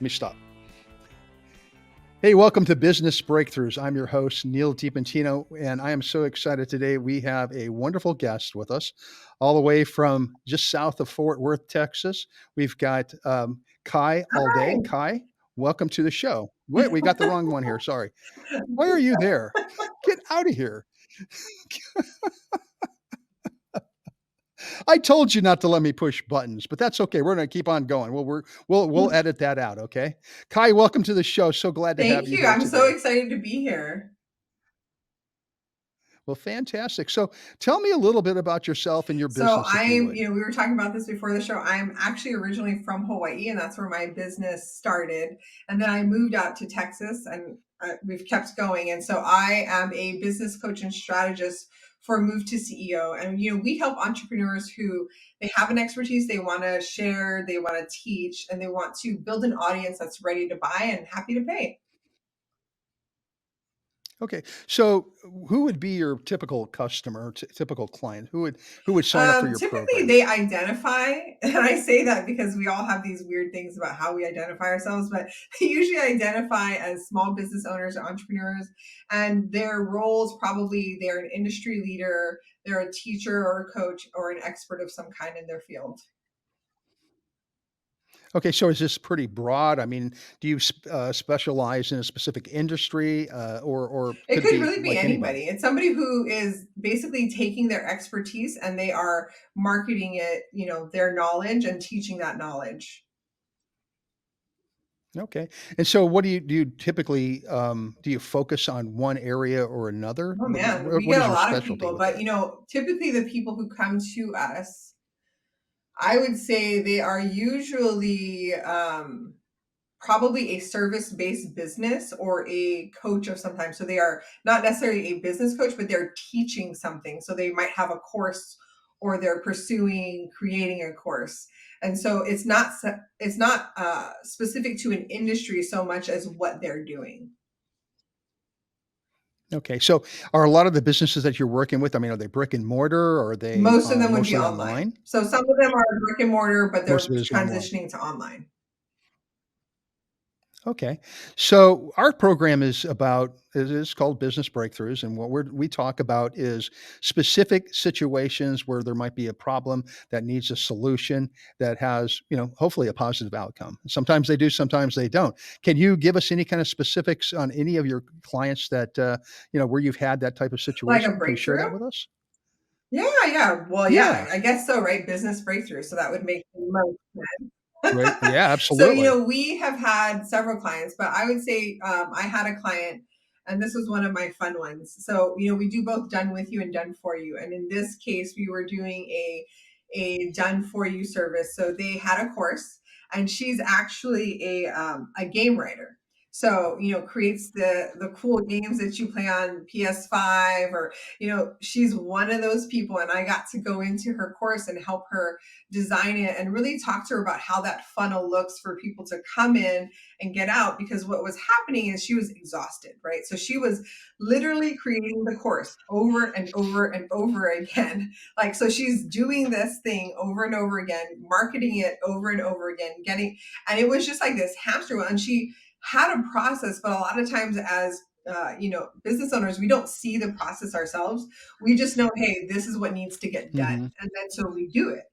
me stop. Hey, welcome to Business Breakthroughs. I'm your host, Neal Dipentino, and I am so excited today. We have a wonderful guest with us, all the way from just south of Fort Worth, Texas. We've got Kai Alday. Hi. Kai, welcome to the show. Wait, we got the wrong one here. Sorry. Why are you there? Get out of here. I told you not to let me push buttons, but that's okay. We're going to keep on going. We'll edit that out, okay? Kai, welcome to the show. So glad to have Thank you you. here I'm so today. excited to be here. Well, fantastic. So tell me a little bit about yourself and your So business, if you would. we were talking about this before the show. I'm actually originally from Hawaii, and that's where my business started. And then I moved out to Texas, and we've kept going. And so I am a business coach and strategist for Move to CEO. And we help entrepreneurs who they have an expertise they want to share, they want to teach, and they want to build an audience that's ready to buy and happy to pay. Okay. So who would be your typical customer, typical client? Who would sign up for your Typically, program? they identify, and I say that because we all have these weird things about how we identify ourselves, but they usually identify as small business owners or entrepreneurs, and their roles probably they're an industry leader, they're a teacher or a coach or an expert of some kind in their field. Okay. So is this pretty broad? I mean, do you specialize in a specific industry, or It could it could be really be like anybody? anybody. It's somebody who is basically taking their expertise and they are marketing it, their knowledge and teaching that knowledge. Okay. And so what do you typically do you focus on one area or another? Oh man, we What get is a your lot of specialty people, with but that? typically the people who come to us, I would say they are usually probably a service-based business or a coach of some type. So they are not necessarily a business coach, but they're teaching something. So they might have a course or they're pursuing creating a course. And so it's not specific to an industry so much as what they're doing. Okay. So are a lot of the businesses that you're working with, I mean, are they brick and mortar or are they Most of them would be mostly online. online? So some of them are brick and mortar, but Most they're of it is online. transitioning to online. Okay. So our program is called Business Breakthroughs, and what we talk about is specific situations where there might be a problem that needs a solution that has, hopefully a positive outcome. Sometimes they do, sometimes they don't. Can you give us any kind of specifics on any of your clients that where you've had that type of Like a situation? Can you share breakthrough? that with us? Yeah, yeah. Well, Yeah. yeah, I guess so, right? Business breakthrough. So that would make the most Right. sense. Yeah, So, absolutely. we have had several clients, but I would say I had a client, and this was one of my fun ones. So, we do both done with you and done for you. And in this case, we were doing a done for you service. So they had a course, and she's actually a game writer. So creates the cool games that you play on PS5, or she's one of those people, and I got to go into her course and help her design it and really talk to her about how that funnel looks for people to come in and get out, because what was happening is she was exhausted, right? So she was literally creating the course over and over and over again. Like, so she's doing this thing over and over again, marketing it over and over again, and it was just like this hamster wheel. And she had a process, but a lot of times as business owners, we don't see the process ourselves. We just know, hey, this is what needs to get done. Hmm. And then so we do it.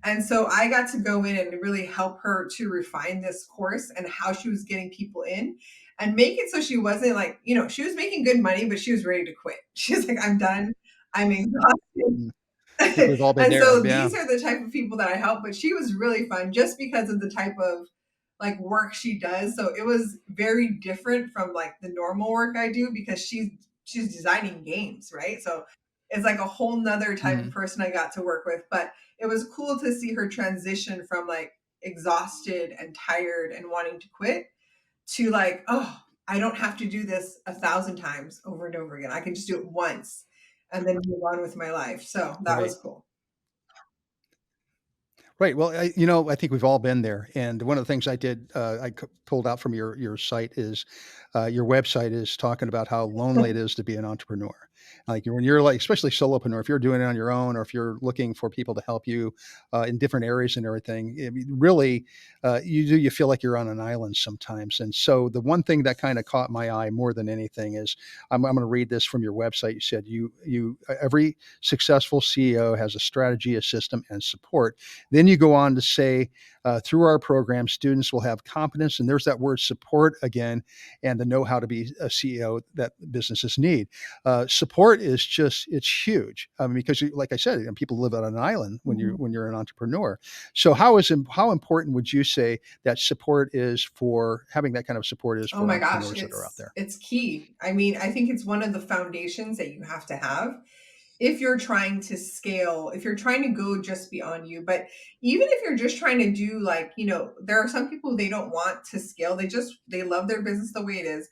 And so I got to go in and really help her to refine this course and how she was getting people in and make it so she wasn't like, she was making good money, but she was ready to quit. She's like, I'm done. I'm exhausted. I think we've all been And there. so Yeah. these are the type of people that I help, but she was really fun just because of the type of like work she does. So it was very different from like the normal work I do, because she's designing games, right? So it's like a whole nother type of Mhm. person I got to work with. But it was cool to see her transition from like exhausted and tired and wanting to quit to like, oh, I don't have to do this 1,000 times over and over again. I can just do it once and then move on with my life. So that Right. was cool. Right. Well, I think we've all been there. And one of the things I did, pulled out from your site is your website is talking about how lonely it is to be an entrepreneur. Like when you're like, especially solopreneur, if you're doing it on your own, or if you're looking for people to help you in different areas and everything, I mean, really, you feel like you're on an island sometimes. And so the one thing that kind of caught my eye more than anything is, I'm going to read this from your website. You said every successful CEO has a strategy, a system, and support. Then you go on to say, through our program, students will have competence, and there's that word support again, and the know how to be a CEO that businesses need. Support is just, it's huge. I mean, because like I said, people live on an island Mhm. when you're an entrepreneur. So how important would you say that support is, for having that kind of support is Oh for my gosh, entrepreneurs that are out there? it's key. I mean, I think it's one of the foundations that you have to have if you're trying to scale, if you're trying to go just beyond you. But even if you're just trying to do, like, there are some people, they don't want to scale. They love their business the way it is.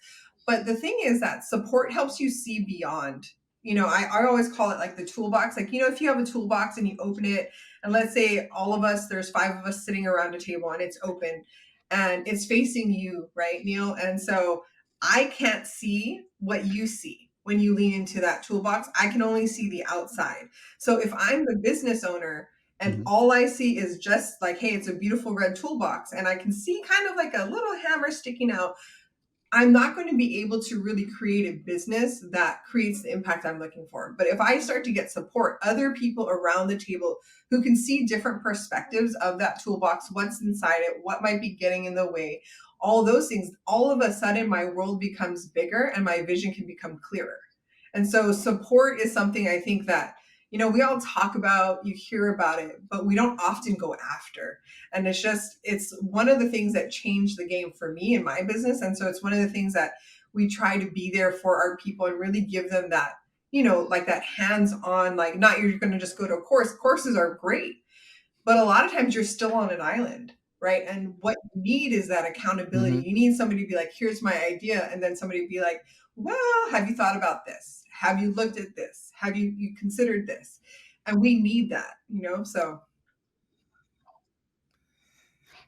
But the thing is that support helps you see beyond. I always call it like the toolbox. Like, if you have a toolbox and you open it, and let's say all of us, there's five of us sitting around a table and it's open and it's facing you, right, Neil? And so I can't see what you see when you lean into that toolbox. I can only see the outside. So if I'm the business owner and Mhm. all I see is just like, hey, it's a beautiful red toolbox, and I can see kind of like a little hammer sticking out, I'm not going to be able to really create a business that creates the impact I'm looking for. But if I start to get support, other people around the table who can see different perspectives of that toolbox, what's inside it, what might be getting in the way, all those things, all of a sudden my world becomes bigger and my vision can become clearer. And so support is something I think that, we all talk about, you hear about it, but we don't often go after. And it's one of the things that changed the game for me in my business. And so it's one of the things that we try to be there for our people and really give them that, like that hands on, like, not you're going to just go to a course. Courses are great, but a lot of times you're still on an island, right? And what you need is that accountability. Mhm. You need somebody to be like, here's my idea. And then somebody be like, well, have you thought about this? Have you looked at this? Have you considered this? And we need that, so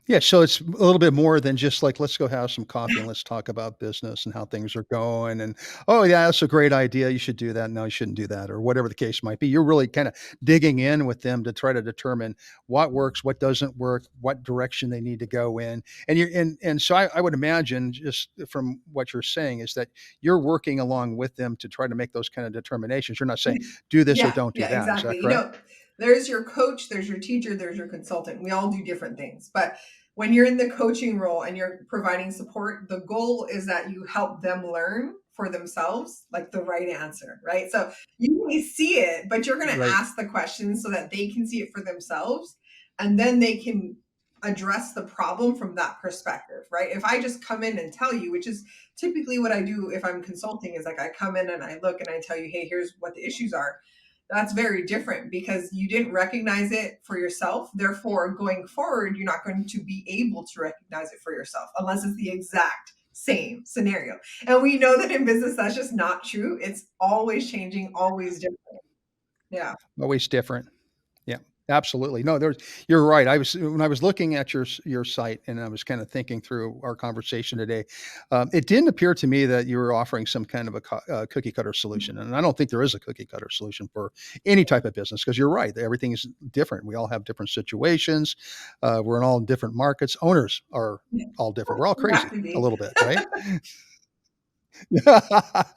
Yeah, so it's a little bit more than just like, let's go have some coffee and let's talk about business and how things are going. And oh yeah, that's a great idea. You should do that. No, you shouldn't do that, or whatever the case might be. You're really kind of digging in with them to try to determine what works, what doesn't work, what direction they need to go in. And so I would imagine, just from what you're saying, is that you're working along with them to try to make those kind of determinations. You're not saying do this or yeah, don't do yeah, that. Is that exactly. correct? There's your coach, there's your teacher, there's your consultant. We all do different things. But when you're in the coaching role and you're providing support, the goal is that you help them learn for themselves, like the right answer, right? So you may see it, but you're going to Right. ask the questions so that they can see it for themselves, and then they can address the problem from that perspective, right? If I just come in and tell you, which is typically what I do if I'm consulting, is like I come in and I look and I tell you, hey, here's what the issues are. That's very different because you didn't recognize it for yourself. Therefore, going forward, you're not going to be able to recognize it for yourself unless it's the exact same scenario. And we know that in business, that's just not true. It's always changing, always different. Yeah. Always different. Yeah, absolutely. No, you're right. When I was looking at your site, and I was kind of thinking through our conversation today, it didn't appear to me that you were offering some kind of a cookie cutter solution. And I don't think there is a cookie cutter solution for any type of business, because you're right. Everything is different. We all have different situations. We're in all different markets. Owners are all different. We're all You have crazy to a be. little bit, right?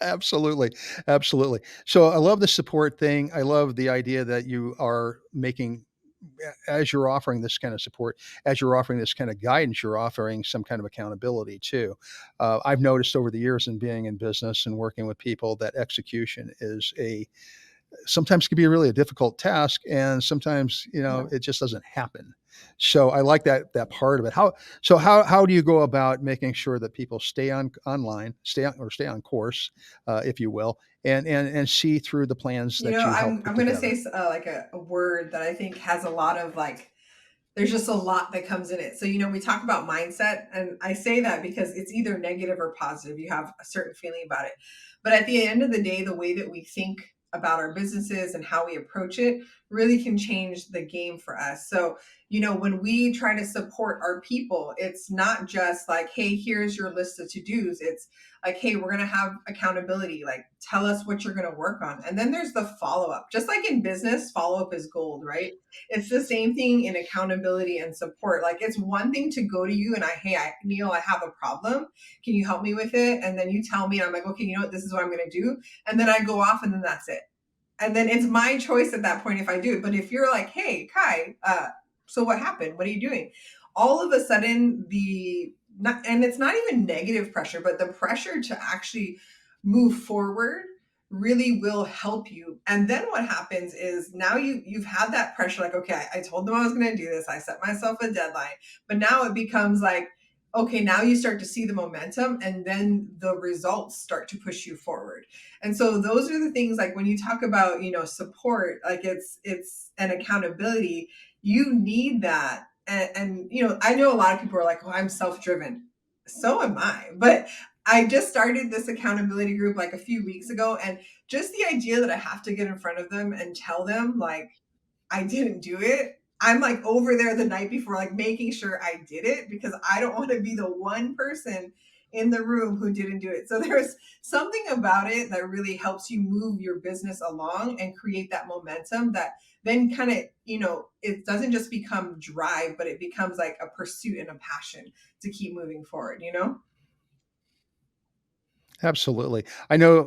Absolutely, absolutely. So I love the support thing. I love the idea that you are making, as you're offering this kind of support, as you're offering this kind of guidance, you're offering some kind of accountability too. I've noticed over the years in being in business and working with people that execution is a sometimes can be really a difficult task, and sometimes Yeah. it just doesn't happen. So I like that part of it. How do you go about making sure that people stay online, stay on course, if you will, and see through the plans that you help I'm put going to say together? like a word that I think has a lot of like, there's just a lot that comes in it. So, we talk about mindset, and I say that because it's either negative or positive. You have a certain feeling about it. But at the end of the day, the way that we think about our businesses and how we approach it really can change the game for us. So, when we try to support our people, it's not just like, hey, here's your list of to dos. It's like, hey, we're going to have accountability, like tell us what you're going to work on. And then there's the follow up. Just like in business, follow up is gold, right? It's the same thing in accountability and support. Like, it's one thing to go to you and Neal, I have a problem, can you help me with it? And then you tell me, and I'm like, okay, you know what, this is what I'm going to do. And then I go off, and then that's it. And then it's my choice at that point if I do it. But if you're like, hey, Kai, so what happened? What are you doing? All of a sudden, and it's not even negative pressure, but the pressure to actually move forward really will help you. And then what happens is now you've had that pressure, like, okay, I told them I was going to do this. I set myself a deadline. But now it becomes like, okay, now you start to see the momentum, and then the results start to push you forward. And so those are the things, like when you talk about, support, like it's an accountability, you need that. And I know a lot of people are like, oh, I'm self-driven. So am I. But I just started this accountability group like a few weeks ago. And just the idea that I have to get in front of them and tell them, like, I didn't do it. I'm like over there the night before, like making sure I did it, because I don't want to be the one person in the room who didn't do it. So there's something about it that really helps you move your business along and create that momentum that then kind of, it doesn't just become drive, but it becomes like a pursuit and a passion to keep moving forward. Absolutely. I know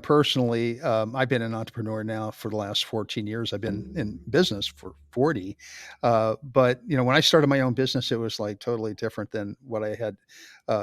personally, I've been an entrepreneur now for the last 14 years. I've been in business for 40. But, when I started my own business, it was like totally different than what I had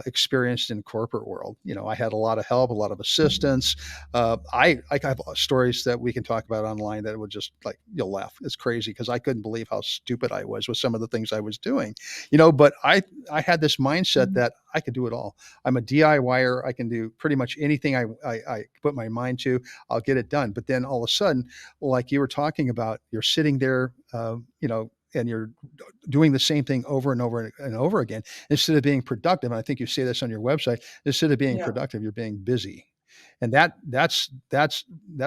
experienced in corporate world. I had a lot of help, a lot of assistance. I have stories that we can talk about online that would just like, you'll laugh. It's crazy because I couldn't believe how stupid I was with some of the things I was doing, but I had this mindset Mhm. that I could do it all. I'm a DIYer. I can do pretty much anything I put my mind to. I'll get it done. But then all of a sudden, like you were talking about, you're sitting there, and you're doing the same thing over and over and over again instead of being productive. And I think you say this on your website. Instead of being Yeah. productive, you're being busy, and that'll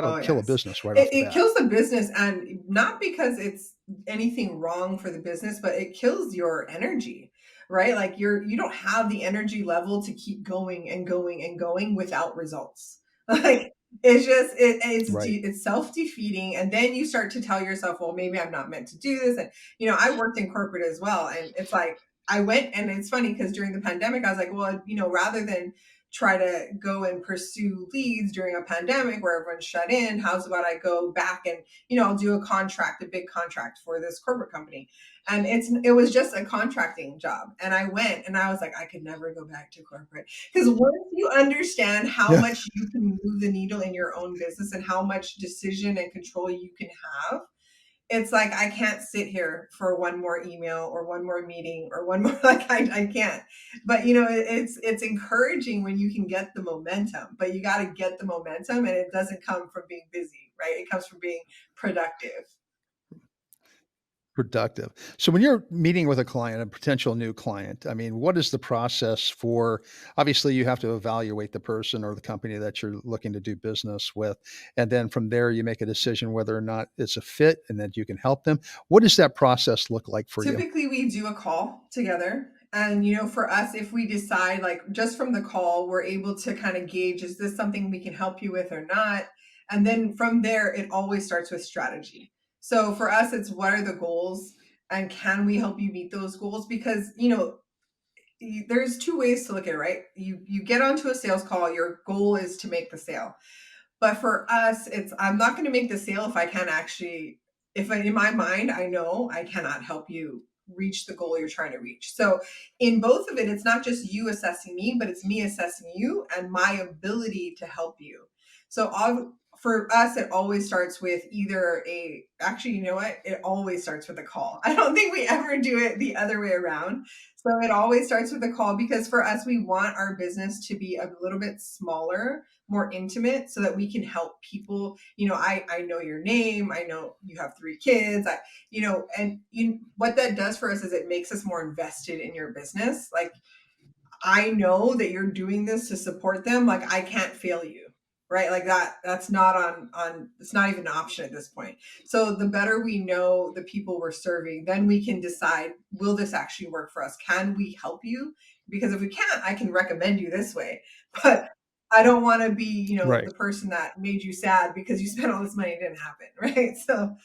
Oh, kill a yes. business right off It, the it bat. kills the business, and not because it's anything wrong for the business, but it kills your energy, right? Like you don't have the energy level to keep going and going and going without results. Like it's just Right. it's self-defeating, and then you start to tell yourself, well, maybe I'm not meant to do this. And I worked in corporate as well, and it's like I went, and it's funny because during the pandemic, I was like, well, rather than try to go and pursue leads during a pandemic where everyone's shut in, how's about I go back and I'll do a big contract for this corporate company. And it was just a contracting job, and I went and I was like, I could never go back to corporate, because once you understand how Yeah. much you can move the needle in your own business and how much decision and control you can have, it's like I can't sit here for one more email or one more meeting or one more like I can't. But it's encouraging when you can get the momentum, but you got to get the momentum, and it doesn't come from being busy, right? It comes from being productive. Productive. So when you're meeting with a client, a potential new client, I mean, what is the process for obviously you have to evaluate the person or the company that you're looking to do business with. And then from there you make a decision whether or not it's a fit and that you can help them. What does that process look like for you? Typically, we do a call together. And, for us, if we decide, like, just from the call, we're able to kind of gauge, is this something we can help you with or not? And then from there, it always starts with strategy. So for us, it's what are the goals, and can we help you meet those goals? Because, there's two ways to look at it, right? You get onto a sales call, your goal is to make the sale. But for us, it's I'm not going to make the sale if I can't actually, if in my mind, I know I cannot help you reach the goal you're trying to reach. So in both of it, it's not just you assessing me, but it's me assessing you and my ability to help you. So for us, it always starts with either actually, you know what? It always starts with a call. I don't think we ever do it the other way around. So it always starts with a call, because for us, we want our business to be a little bit smaller, more intimate, so that we can help people. I know your name, I know you have 3 kids, what that does for us is it makes us more invested in your business. Like, I know that you're doing this to support them. Like, I can't fail you, right? Like that's not on it's not even an option at this point. So the better we know the people we're serving, then we can decide, will this actually work for us? Can we help you? Because if we can't, I can recommend you this way. But I don't want to be, Right. the person that made you sad because you spent all this money and it didn't happen, right? So,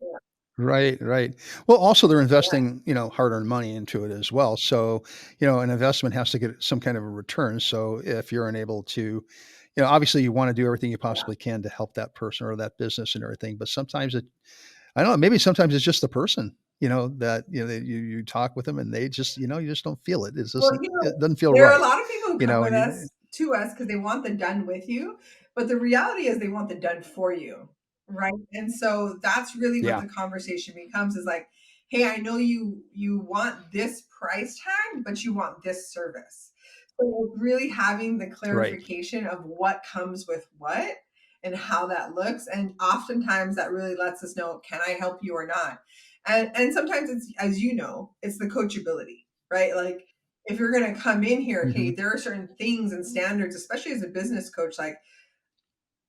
yeah, Right, right. Well, also they're yeah. investing, hard-earned money into it as well. So, an investment has to get some kind of a return. So if you're unable to, obviously you want to do everything you Yeah. possibly can to help that person or that business and everything. But sometimes I don't know, maybe sometimes it's just the person, that, that you talk with them and they just, you just don't feel it. Well, It doesn't feel there are a right, lot of people who come with and us to us because they want the done with you, but the reality is they want the done for you, right? And so that's really what yeah, the conversation becomes is like, hey, I know you want this price tag, but you want this service. So really having the right. clarification of what comes with what and how that looks. And oftentimes that really lets us know, can I help you or not? And sometimes it's, as you know, it's the coachability, right? Like if you're going to come in here, hey, Mhm. there are certain things and standards, especially as a business coach, like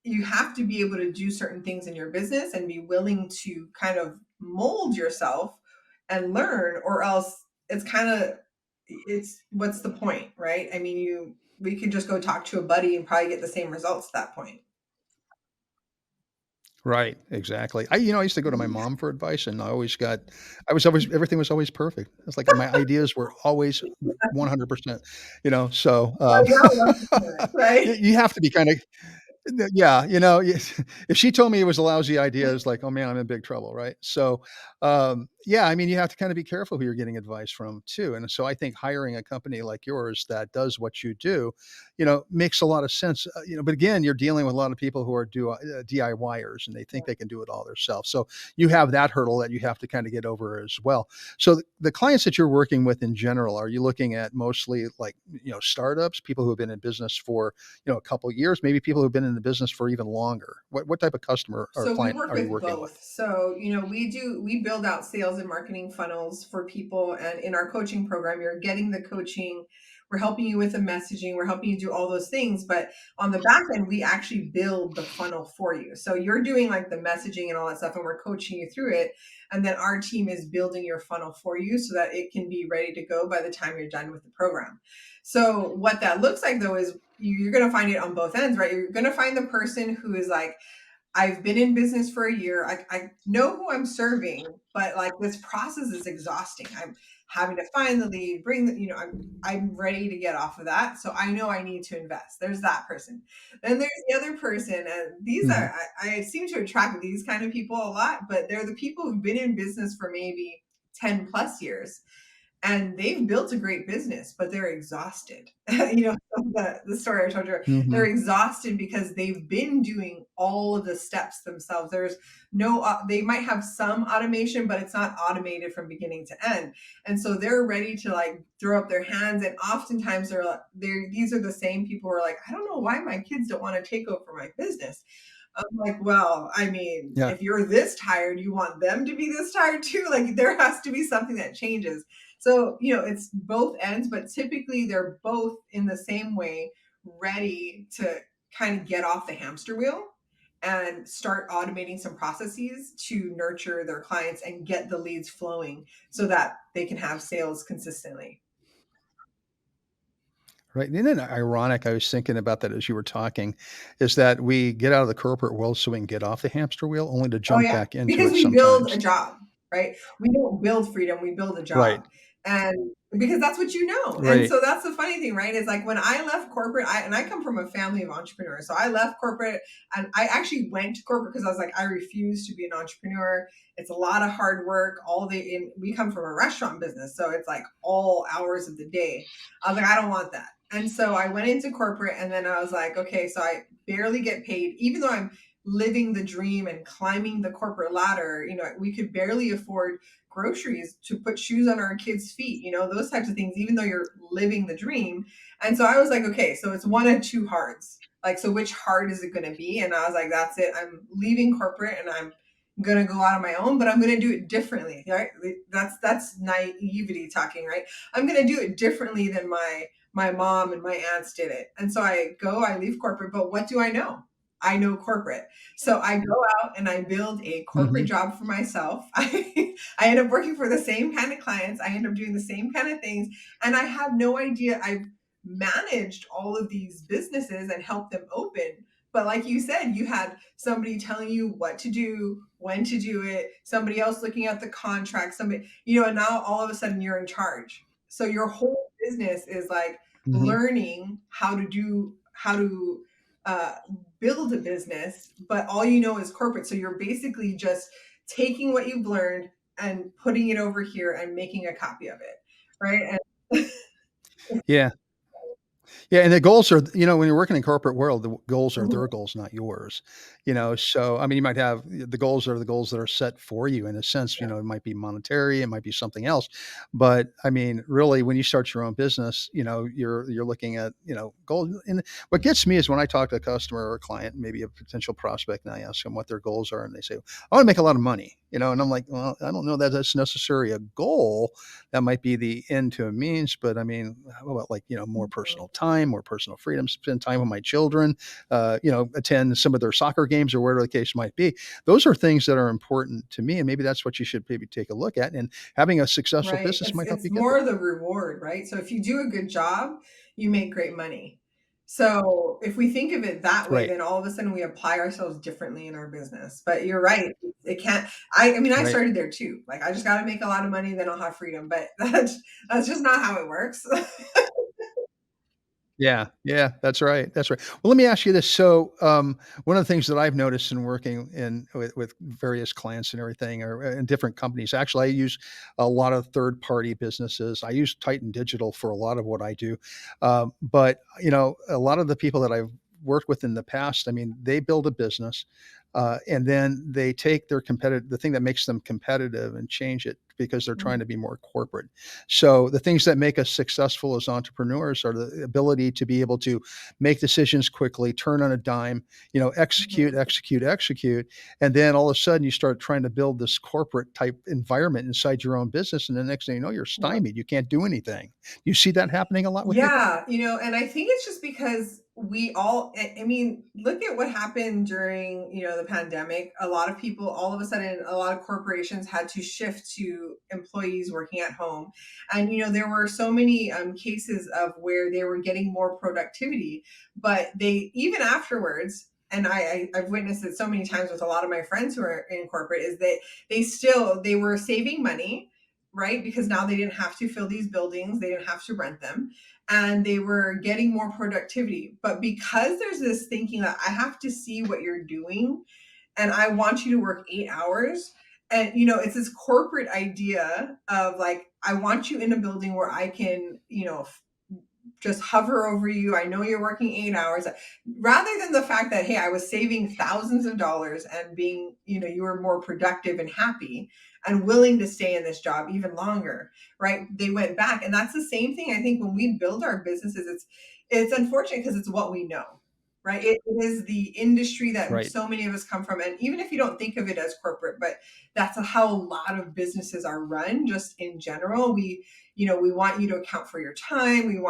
you have to be able to do certain things in your business and be willing to kind of mold yourself and learn, or else it's kind of, it's what's the point, right? I mean, we could just go talk to a buddy and probably get the same results at that point. Right, exactly. I used to go to my mom for advice, and I was always everything was always perfect. It's like my ideas were always 100%, so, Oh, yeah, I love to hear it, right? you have to be kinda yeah, if she told me it was a lousy idea, it's like, "Oh, man, I'm in big trouble," right? So, yeah, I mean, you have to kinda be careful who you're getting advice from too, and so I think hiring a company like yours that does what you do, makes a lot of sense, but again, you're dealing with a lot of people who are DIYers, and they think they can do it all themselves. So, you have that hurdle that you have to kinda get over as well. So, the clients that you're working with in general, are you looking at mostly, like, startups, people who have been in business for a couple years, maybe people who've been in the business for even longer. What type of customer or So we client work are you with working with? both. So, we build out sales and marketing funnels for people. And in our coaching program, you're getting the coaching. We're helping you with the messaging. We're helping you do all those things. But on the back end, we actually build the funnel for you. So you're doing like the messaging and all that stuff, and we're coaching you through it. And then our team is building your funnel for you so that it can be ready to go by the time you're done with the program. So what that looks like though is you're going to find it on both ends, right? You're going to find the person who is like, I've been in business for a year. I know who I'm serving, but like this process is exhausting. I'm having to find the lead, bring the, I'm ready to get off of that. So I know I need to invest. There's that person. Then there's the other person. And these Mhm. are, I seem to attract these kind of people a lot, but they're the people who've been in business for maybe 10 plus years and they've built a great business, but they're exhausted. The story I told you, they're Mhm. exhausted because they've been doing all of the steps themselves. There's no, they might have some automation, but it's not automated from beginning to end. And so they're ready to like throw up their hands. And oftentimes these are the same people who are like, I don't know why my kids don't want to take over my business. I'm like, well, I mean, Yeah. if you're this tired, you want them to be this tired too. Like there has to be something that changes. So, it's both ends, but typically they're both in the same way ready to kind of get off the hamster wheel and start automating some processes to nurture their clients and get the leads flowing so that they can have sales consistently. Right. Isn't it ironic? I was thinking about that as you were talking, is that we get out of the corporate world so we can get off the hamster wheel only to Oh jump yeah, back into because it we build a sometimes. job, right? We don't build freedom, we build a Right. job. And because that's what you know. And Right. so that's the funny thing, right? Is like when I left corporate, I come from a family of entrepreneurs. So I left corporate and I actually went to corporate because I was like, I refuse to be an entrepreneur. It's a lot of hard work. We come from a restaurant business. So it's like all hours of the day. I was like, I don't want that. And so I went into corporate and then I was like, okay, so I barely get paid, even though I'm living the dream and climbing the corporate ladder. We could barely afford groceries to put shoes on our kids' feet, those types of things, even though you're living the dream. And so I was like, okay, so it's one of two hards. Like, so which hard is it going to be? And I was like, that's it. I'm leaving corporate and I'm going to go out on my own, but I'm going to do it differently. Right? That's naivety talking, right? I'm going to do it differently than my mom and my aunts did it. And so I leave corporate, but what do I know? I know corporate. So I go out and I build a corporate Mhm. job for myself. I end up working for the same kind of clients. I end up doing the same kind of things. And I have no idea. I've managed all of these businesses and helped them open. But like you said, you had somebody telling you what to do, when to do it, somebody else looking at the contract, somebody, and now all of a sudden you're in charge. So your whole business is like Mhm. learning how to uh, build a business, but all you know is corporate. So you're basically just taking what you've learned and putting it over here and making a copy of it, right? And Yeah. Yeah, and the goals are when you're working in corporate world, the goals are Mhm. their goals, not yours. So, I mean, you might have the goals are the goals that are set for you in a sense, Yeah, it might be monetary, it might be something else. But I mean, really, when you start your own business, you're looking at, goals. And what gets me is when I talk to a customer or a client, maybe a potential prospect, and I ask them what their goals are, and they say, I want to make a lot of money, and I'm like, well, I don't know that that's necessarily a goal. That might be the end to a means, but I mean, how about like, more personal time, more personal freedom, spend time with my children, attend some of their soccer games or whatever the case might be. Those are things that are important to me. And maybe that's what you should maybe take a look at. And having a successful right. business It's might help it's you get more there. the reward, right? So if you do a good job, you make great money. So if we think of it that way, Right. then all of a sudden we apply ourselves differently in our business. But you're right. It can't I mean I Right. started there too. Like I just gotta make a lot of money, then I'll have freedom. But that's just not how it works. Yeah, yeah, that's right, that's right. Well, let me ask you this. So, one of the things that I've noticed in working with various clients and everything, or in different companies, actually, I use a lot of third party businesses. I use Titan Digital for a lot of what I do, but a lot of the people that I've worked with in the past, I mean, they build a business, and then they take the thing that makes them competitive and change it because they're trying to be more corporate. So the things that make us successful as entrepreneurs are the ability to be able to make decisions quickly, turn on a dime, execute, Mhm. execute, execute. And then all of a sudden you start trying to build this corporate type environment inside your own business. And the next thing you know, you're Yep. stymied. You can't do anything. You see that happening a lot with people? Yeah, and I think it's just because we all, I mean, look at what happened during, the pandemic. A lot of people, all of a sudden, a lot of corporations had to shift to employees working at home. And, there were so many cases of where they were getting more productivity, but they, even afterwards, and I've witnessed it so many times with a lot of my friends who are in corporate, is that they were saving money, right? Because now they didn't have to fill these buildings, they didn't have to rent them, and they were getting more productivity. But because there's this thinking that I have to see what you're doing and I want you to work 8 hours. And it's this corporate idea of like, I want you in a building where I can, just hover over you. I know you're working 8 hours, rather than the fact that, hey, I was saving thousands of dollars and being, you were more productive and happy and willing to stay in this job even longer, right? They went back. And that's the same thing. I think when we build our businesses, it's unfortunate because it's what we know, right? It is the industry that Right. so many of us come from. And even if you don't think of it as corporate, but that's how a lot of businesses are run, just in general. We want you to account for your time.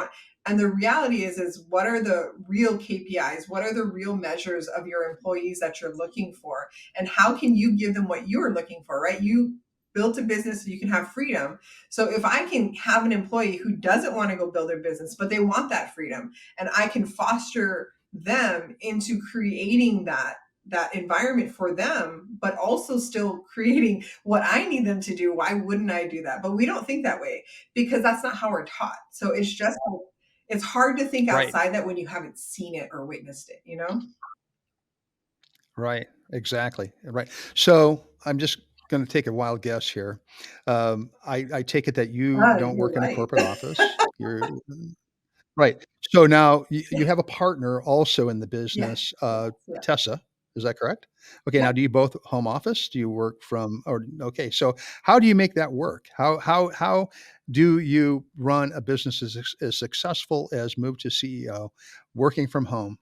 And the reality is what are the real KPIs? What are the real measures of your employees that you're looking for? And how can you give them what you're looking for, right? You built a business so you can have freedom. So if I can have an employee who doesn't want to go build their business, but they want that freedom, and I can foster them into creating that environment for them, but also still creating what I need them to do, why wouldn't I do that? But we don't think that way because that's not how we're taught. So it's just like, it's hard to think Right. outside that when you haven't seen it or witnessed it, you know? Right. Exactly. Right. So I'm just going to take a wild guess here. I take it that you don't You're work in a right. corporate office. You're Right. So now you have a partner also in the Yes, business, yes, yeah. Tessa, is that correct? Okay, Yeah. now do you both home office? Do you work from or okay, so how do you make that work? How do you run a business as successful as Move to CEO working from home?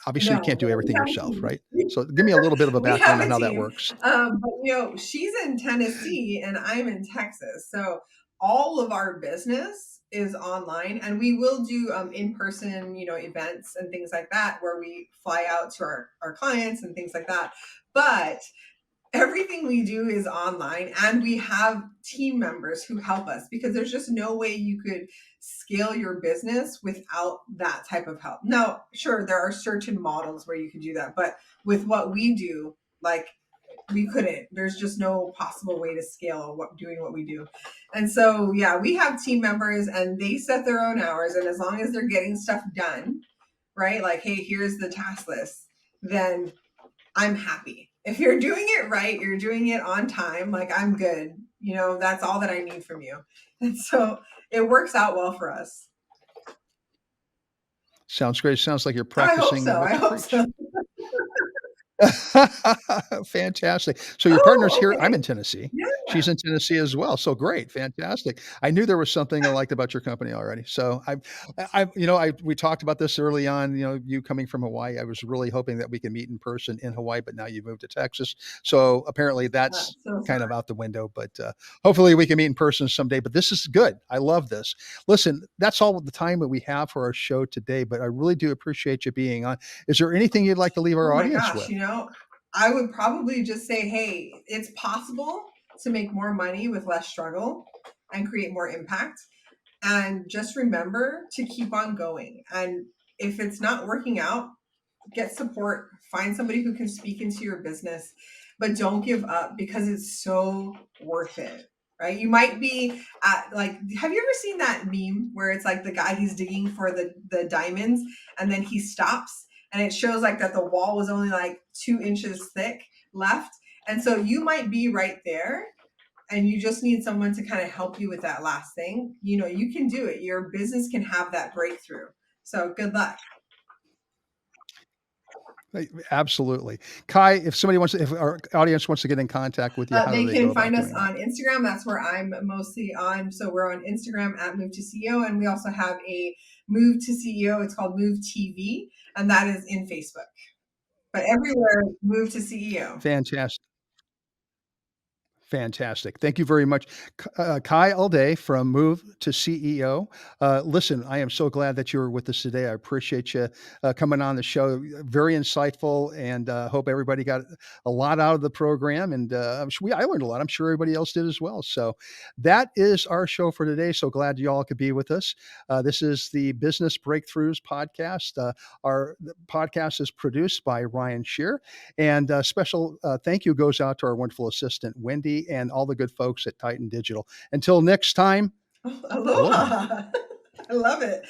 Obviously, you No, can't do no, we everything have a yourself, team. right? So give me a little bit of a We have background on a how that team. works. But she's in Tennessee and I'm in Texas. So all of our business is online, and we will do in-person, events and things like that where we fly out to our clients and things like that. But everything we do is online, and we have team members who help us because there's just no way you could scale your business without that type of help. Now, sure, there are certain models where you can do that, but with what we do, like, we couldn't. There's just no possible way to scale what doing what we do. And so, yeah, we have team members and they set their own hours, and as long as they're getting stuff done, right? Like, hey, here's the task list, then I'm happy. If you're doing it right, you're doing it on time, like, I'm good. That's all that I need from you. And so it works out well for us. Sounds great. Sounds like you're I hope practicing so. what I you hope so. preach. Fantastic. So your partner's Oh, here. I'm okay. in Tennessee. Yeah. She's in Tennessee as well. So great, fantastic. I knew there was something I liked about your company already. So we talked about this early on. You coming from Hawaii, I was really hoping that we could meet in person in Hawaii, but now you've moved to Texas. So apparently that's So kind sorry. of out the window. But hopefully we can meet in person someday. But this is good. I love this. Listen, that's all the time that we have for our show today. But I really do appreciate you being on. Is there anything you'd like to leave Oh our my audience gosh, with? I would probably just say, hey, it's possible to make more money with less struggle and create more impact. And just remember to keep on going. And if it's not working out, get support, find somebody who can speak into your business, but don't give up because it's so worth it. Right? You might be at, like, have you ever seen that meme where it's like the guy, he's digging for the diamonds, and then he stops and it shows like that the wall was only like 2 inches thick left. And so you might be right there and you just need someone to kind of help you with that last thing. You can do it. Your business can have that breakthrough. So good luck. Absolutely. Kai, if our audience wants to get in contact with you, how do They they go can about find us doing that? on Instagram. That's where I'm mostly on. So we're on Instagram at Move to CEO, and we also have a Move to CEO. It's called Move TV, and that is in Facebook. But everywhere, Move to CEO. Fantastic. Fantastic. Thank you very much. Kai Alday from Move to CEO. Listen, I am so glad that you were with us today. I appreciate you coming on the show. Very insightful, and hope everybody got a lot out of the program. And I learned a lot. I'm sure everybody else did as well. So that is our show for today. So glad you all could be with us. This is the Business Breakthroughs podcast. Our podcast is produced by Ryan Shear. And special thank you goes out to our wonderful assistant, Wendy, and all the good folks at Titan Digital. Until next time, Oh, aloha. aloha. I love it.